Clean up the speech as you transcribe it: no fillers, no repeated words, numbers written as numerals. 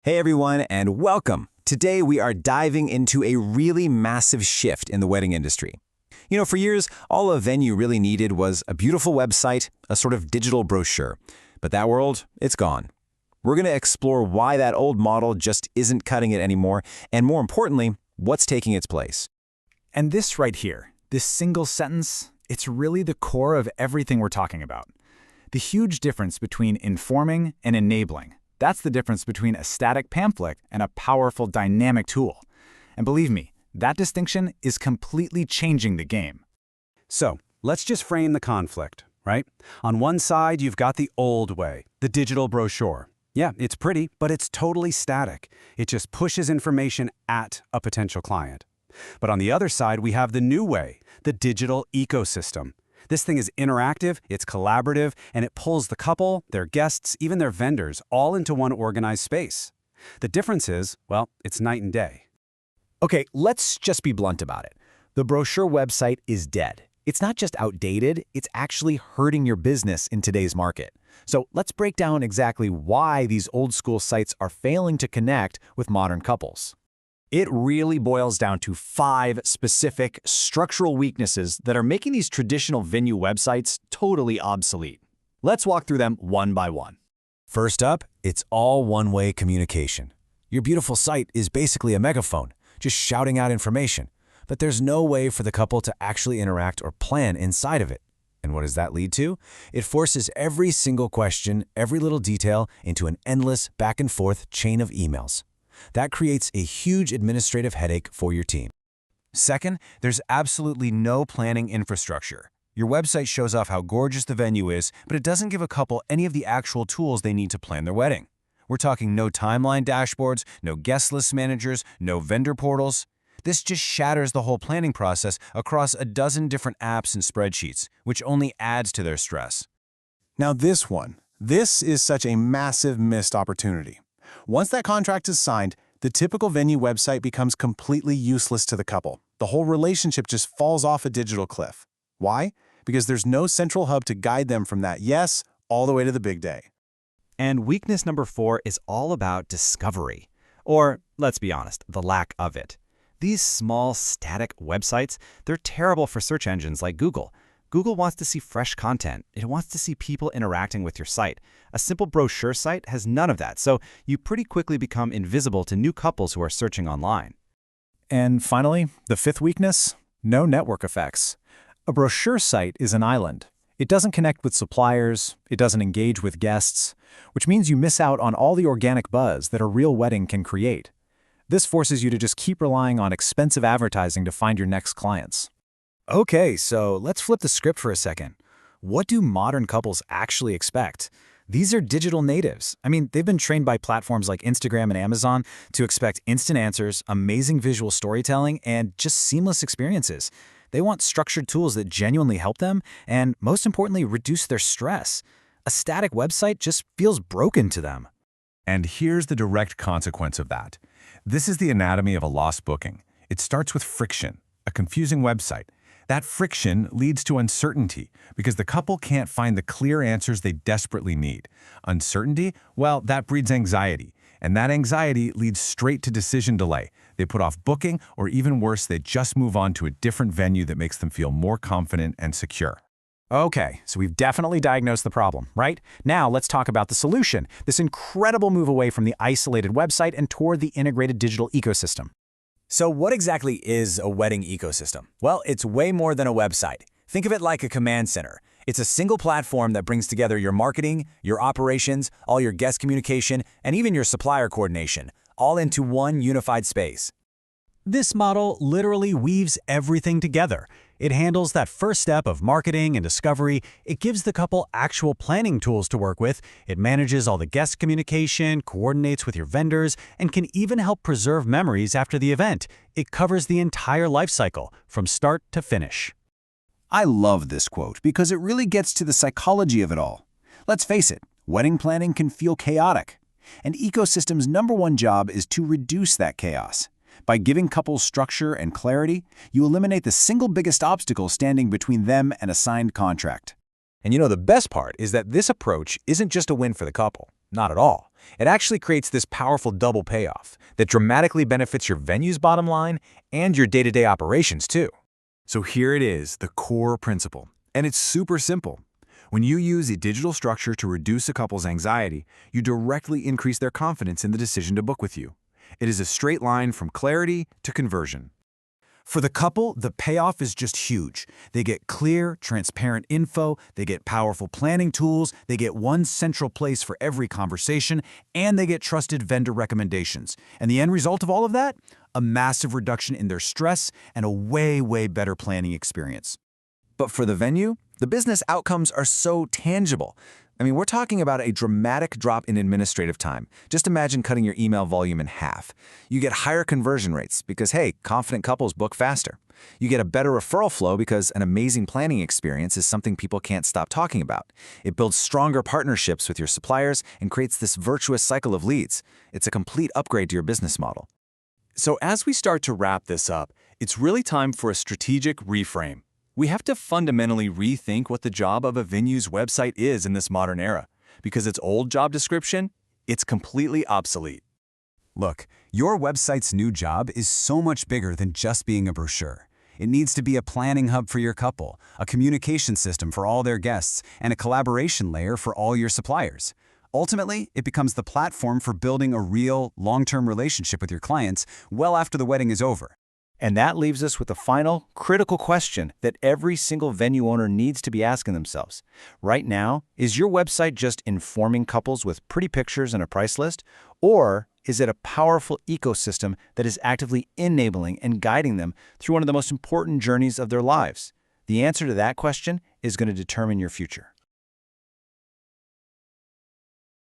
Hey everyone, and welcome. Today we are diving into a really massive shift in the wedding industry. For years, all a venue really needed was a beautiful website, a sort of digital brochure. But that world, it's gone. We're going to explore why that old model just isn't cutting it anymore, and more importantly, what's taking its place. And this right here, this single sentence, it's really the core of everything we're talking about. The huge difference between informing and enabling. That's the difference between a static pamphlet and a powerful dynamic tool. And believe me, that distinction is completely changing the game. So, let's just frame the conflict, right? On one side, you've got the old way, the digital brochure. Yeah, it's pretty, but it's totally static. It just pushes information at a potential client. But on the other side, we have the new way, the digital ecosystem. This thing is interactive, it's collaborative, and it pulls the couple, their guests, even their vendors, all into one organized space. The difference is, well, it's night and day. Okay, let's just be blunt about it. The brochure website is dead. It's not just outdated, it's actually hurting your business in today's market. So let's break down exactly why these old school sites are failing to connect with modern couples. It really boils down to 5 specific structural weaknesses that are making these traditional venue websites totally obsolete. Let's walk through them one by one. First up, it's all one-way communication. Your beautiful site is basically a megaphone, just shouting out information, but there's no way for the couple to actually interact or plan inside of it. And what does that lead to? It forces every single question, every little detail into an endless back-and-forth chain of emails. That creates a huge administrative headache for your team. Second, there's absolutely no planning infrastructure. Your website shows off how gorgeous the venue is, but it doesn't give a couple any of the actual tools they need to plan their wedding. We're talking no timeline dashboards, no guest list managers, no vendor portals. This just shatters the whole planning process across a dozen different apps and spreadsheets, which only adds to their stress. Now this is such a massive missed opportunity. Once that contract is signed, the typical venue website becomes completely useless to the couple. The whole relationship just falls off a digital cliff. Why? Because there's no central hub to guide them from that yes all the way to the big day. And weakness number 4 is all about discovery. Or, let's be honest, the lack of it. These small, static websites, they're terrible for search engines like Google. Google wants to see fresh content. It wants to see people interacting with your site. A simple brochure site has none of that, so you pretty quickly become invisible to new couples who are searching online. And finally, the 5th weakness, no network effects. A brochure site is an island. It doesn't connect with suppliers, it doesn't engage with guests, which means you miss out on all the organic buzz that a real wedding can create. This forces you to just keep relying on expensive advertising to find your next clients. Okay, so let's flip the script for a second. What do modern couples actually expect? These are digital natives. They've been trained by platforms like Instagram and Amazon to expect instant answers, amazing visual storytelling, and just seamless experiences. They want structured tools that genuinely help them and, most importantly, reduce their stress. A static website just feels broken to them. And here's the direct consequence of that. This is the anatomy of a lost booking. It starts with friction, a confusing website. That friction leads to uncertainty because the couple can't find the clear answers they desperately need. Uncertainty? Well, that breeds anxiety. And that anxiety leads straight to decision delay. They put off booking, or even worse, they just move on to a different venue that makes them feel more confident and secure. Okay, so we've definitely diagnosed the problem, right? Now let's talk about the solution, this incredible move away from the isolated website and toward the integrated digital ecosystem. So what exactly is a wedding ecosystem? Well, it's way more than a website. Think of it like a command center. It's a single platform that brings together your marketing, your operations, all your guest communication, and even your supplier coordination, all into one unified space. This model literally weaves everything together. It handles that first step of marketing and discovery. It gives the couple actual planning tools to work with. It manages all the guest communication, coordinates with your vendors, and can even help preserve memories after the event. It covers the entire life cycle, from start to finish. I love this quote because it really gets to the psychology of it all. Let's face it, wedding planning can feel chaotic. An ecosystem's #1 job is to reduce that chaos. By giving couples structure and clarity, you eliminate the single biggest obstacle standing between them and a signed contract. And the best part is that this approach isn't just a win for the couple. Not at all. It actually creates this powerful double payoff that dramatically benefits your venue's bottom line and your day-to-day operations too. So here it is, the core principle. And it's super simple. When you use a digital structure to reduce a couple's anxiety, you directly increase their confidence in the decision to book with you. It is a straight line from clarity to conversion. For the couple, the payoff is just huge. They get clear, transparent info, they get powerful planning tools, they get one central place for every conversation, and they get trusted vendor recommendations. And the end result of all of that? A massive reduction in their stress and a way better planning experience. But for the venue, the business outcomes are so tangible. I mean, we're talking about a dramatic drop in administrative time. Just imagine cutting your email volume in half. You get higher conversion rates because, hey, confident couples book faster. You get a better referral flow because an amazing planning experience is something people can't stop talking about. It builds stronger partnerships with your suppliers and creates this virtuous cycle of leads. It's a complete upgrade to your business model. So as we start to wrap this up, it's really time for a strategic reframe. We have to fundamentally rethink what the job of a venue's website is in this modern era, because its old job description, it's completely obsolete. Look, your website's new job is so much bigger than just being a brochure. It needs to be a planning hub for your couple, a communication system for all their guests, and a collaboration layer for all your suppliers. Ultimately, it becomes the platform for building a real, long-term relationship with your clients well after the wedding is over. And that leaves us with the final, critical question that every single venue owner needs to be asking themselves. Right now, is your website just informing couples with pretty pictures and a price list? Or is it a powerful ecosystem that is actively enabling and guiding them through one of the most important journeys of their lives? The answer to that question is going to determine your future.